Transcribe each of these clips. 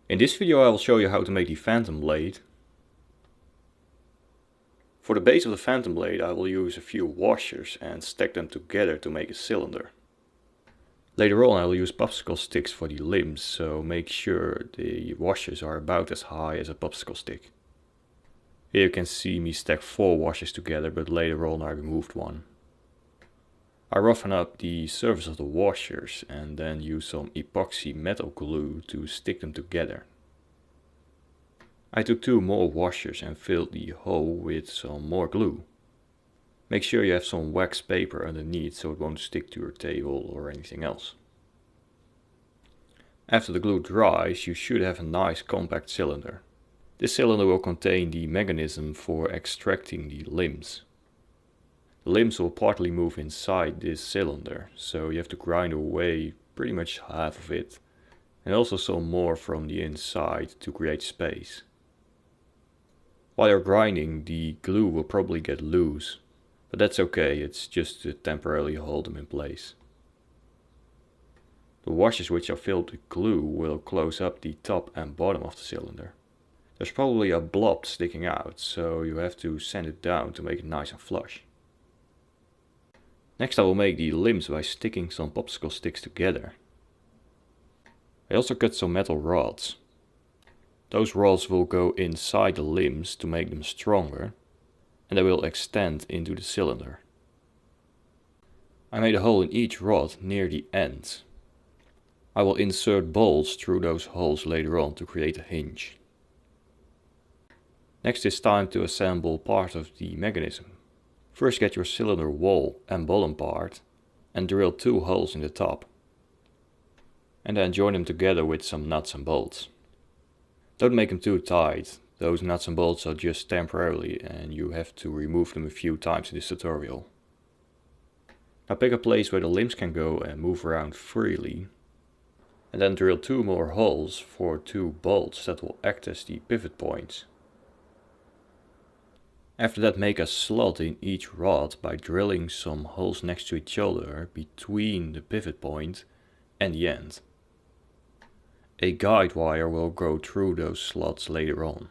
In this video I will show you how to make the phantom blade. For the base of the phantom blade I will use a few washers and stack them together to make a cylinder. Later on I will use popsicle sticks for the limbs, so make sure the washers are about as high as a popsicle stick. Here you can see me stack 4 washers together, but later on I removed one. I roughen up the surface of the washers and then use some epoxy metal glue to stick them together. I took 2 more washers and filled the hole with some more glue. Make sure you have some wax paper underneath so it won't stick to your table or anything else. After the glue dries, you should have a nice compact cylinder. This cylinder will contain the mechanism for extracting the limbs. The limbs will partly move inside this cylinder, so you have to grind away pretty much half of it, and also some more from the inside to create space. While you're grinding, the glue will probably get loose, but that's okay, it's just to temporarily hold them in place. The washers which are filled with glue will close up the top and bottom of the cylinder. There's probably a blob sticking out, so you have to sand it down to make it nice and flush. Next I will make the limbs by sticking some popsicle sticks together. I also cut some metal rods. Those rods will go inside the limbs to make them stronger, and they will extend into the cylinder. I made a hole in each rod near the end. I will insert bolts through those holes later on to create a hinge. Next it's time to assemble part of the mechanism. First get your cylinder wall and bottom part and drill 2 holes in the top. And then join them together with some nuts and bolts. Don't make them too tight, those nuts and bolts are just temporarily and you have to remove them a few times in this tutorial. Now pick a place where the limbs can go and move around freely. And then drill 2 more holes for 2 bolts that will act as the pivot points. After that make a slot in each rod by drilling some holes next to each other between the pivot point and the end. A guide wire will go through those slots later on.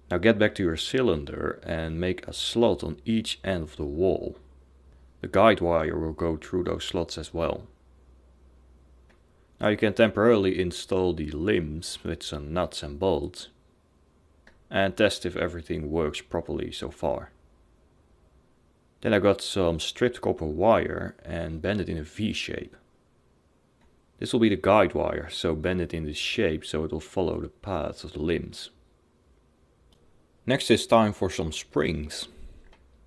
Now get back to your cylinder and make a slot on each end of the wall. The guide wire will go through those slots as well. Now you can temporarily install the limbs with some nuts and bolts and test if everything works properly so far. Then I got some stripped copper wire and bend it in a V shape. This will be the guide wire, so bend it in this shape so it will follow the paths of the limbs. Next it's time for some springs.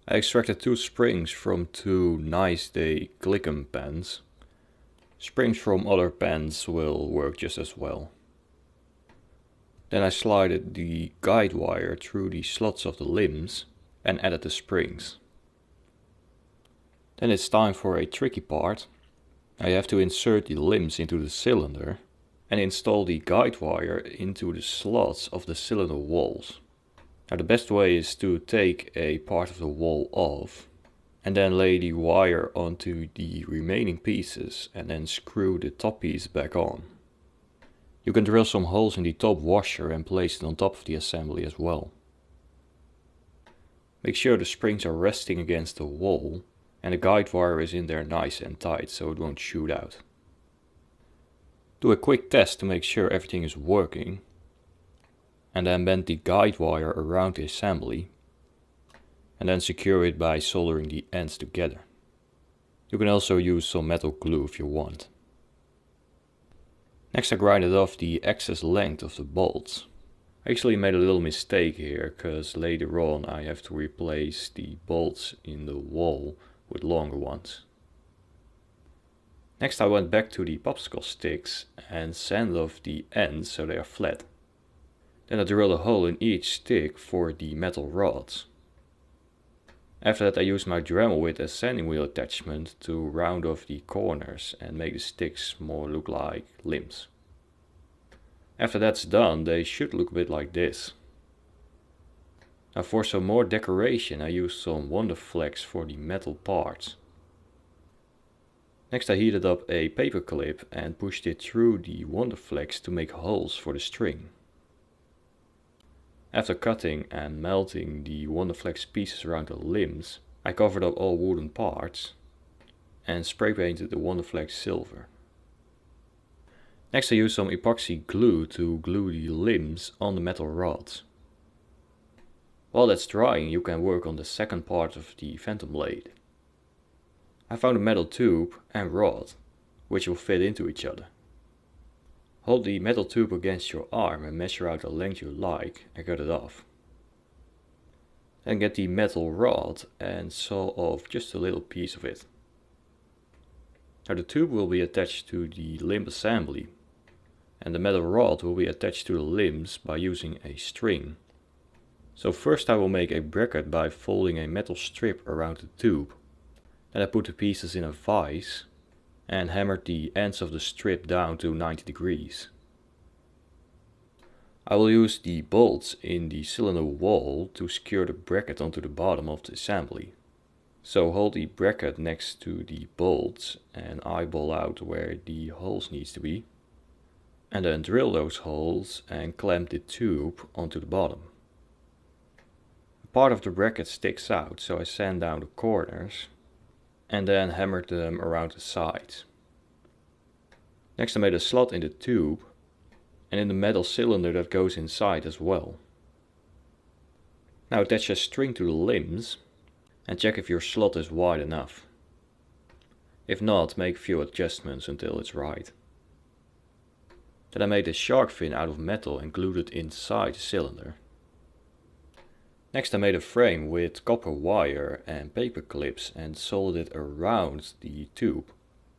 I extracted 2 springs from 2 Nice Day Glickem pens. Springs from other pens will work just as well. Then I slided the guide wire through the slots of the limbs and added the springs. Then it's time for a tricky part. I have to insert the limbs into the cylinder and install the guide wire into the slots of the cylinder walls. Now the best way is to take a part of the wall off and then lay the wire onto the remaining pieces and then screw the top piece back on. You can drill some holes in the top washer and place it on top of the assembly as well. Make sure the springs are resting against the wall and the guide wire is in there nice and tight so it won't shoot out. Do a quick test to make sure everything is working. And then bend the guide wire around the assembly. And then secure it by soldering the ends together. You can also use some metal glue if you want. Next I grinded off the excess length of the bolts. I actually made a little mistake here, because later on I have to replace the bolts in the wall with longer ones. Next I went back to the popsicle sticks and sanded off the ends so they are flat. Then I drilled a hole in each stick for the metal rods. After that I used my Dremel with a sanding wheel attachment to round off the corners and make the sticks more look like limbs. After that's done they should look a bit like this. Now for some more decoration I used some Wonder Flex for the metal parts. Next I heated up a paper clip and pushed it through the wonder flex to make holes for the string. After cutting and melting the wonder flex pieces around the limbs, I covered up all wooden parts and spray painted the wonder flex silver. Next I used some epoxy glue to glue the limbs on the metal rods. While that's drying, you can work on the second part of the phantom blade. I found a metal tube and rod, which will fit into each other. Hold the metal tube against your arm and measure out the length you like and cut it off. Then get the metal rod and saw off just a little piece of it. Now the tube will be attached to the limb assembly, and the metal rod will be attached to the limbs by using a string. So first I will make a bracket by folding a metal strip around the tube. Then I put the pieces in a vise and hammered the ends of the strip down to 90 degrees. I will use the bolts in the cylinder wall to secure the bracket onto the bottom of the assembly. So hold the bracket next to the bolts and eyeball out where the holes needs to be. And then drill those holes and clamp the tube onto the bottom. Part of the bracket sticks out, so I sand down the corners and then hammered them around the sides. Next I made a slot in the tube and in the metal cylinder that goes inside as well. Now attach a string to the limbs and check if your slot is wide enough. If not, make a few adjustments until it's right. Then I made a shark fin out of metal and glued it inside the cylinder. Next I made a frame with copper wire and paper clips and soldered it around the tube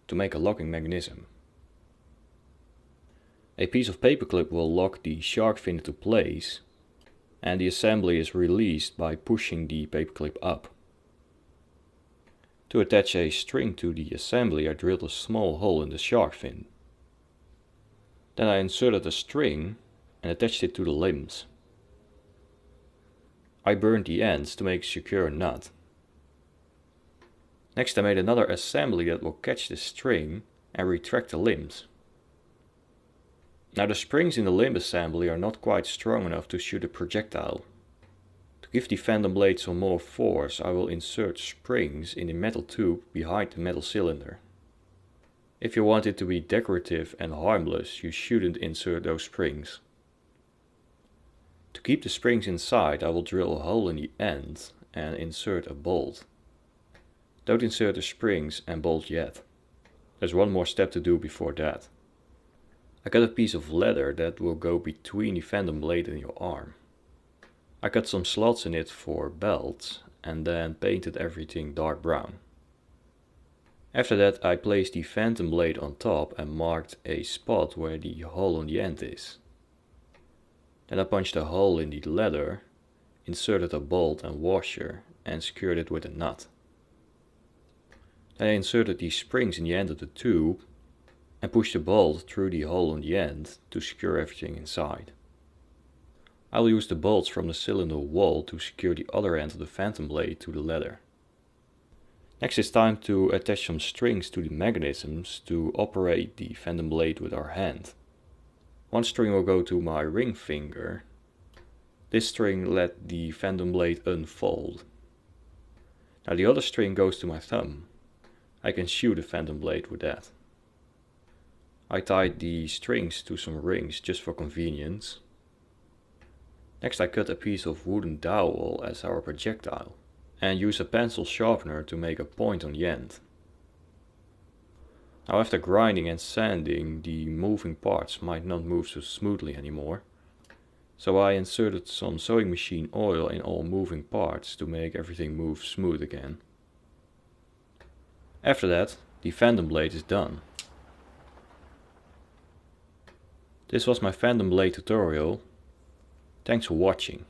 to make a locking mechanism. A piece of paper clip will lock the shark fin into place and the assembly is released by pushing the paper clip up. To attach a string to the assembly I drilled a small hole in the shark fin. Then I inserted a string and attached it to the limbs. I burned the ends to make a secure nut. Next I made another assembly that will catch the string and retract the limbs. Now the springs in the limb assembly are not quite strong enough to shoot a projectile. To give the phantom blade some more force, I will insert springs in the metal tube behind the metal cylinder. If you want it to be decorative and harmless, you shouldn't insert those springs. To keep the springs inside, I will drill a hole in the end and insert a bolt. Don't insert the springs and bolt yet. There's one more step to do before that. I cut a piece of leather that will go between the phantom blade and your arm. I cut some slots in it for belts and then painted everything dark brown. After that I placed the phantom blade on top and marked a spot where the hole on the end is. Then I punched a hole in the leather, inserted a bolt and washer and secured it with a nut. Then I inserted the springs in the end of the tube and pushed the bolt through the hole on the end to secure everything inside. I will use the bolts from the cylinder wall to secure the other end of the phantom blade to the leather. Next it's time to attach some strings to the mechanisms to operate the phantom blade with our hand. One string will go to my ring finger. This string let the phantom blade unfold. Now the other string goes to my thumb. I can shoot the phantom blade with that. I tied the strings to some rings just for convenience. Next I cut a piece of wooden dowel as our projectile and use a pencil sharpener to make a point on the end. Now after grinding and sanding, the moving parts might not move so smoothly anymore. So I inserted some sewing machine oil in all moving parts to make everything move smooth again. After that, the phantom blade is done. This was my phantom blade tutorial. Thanks for watching.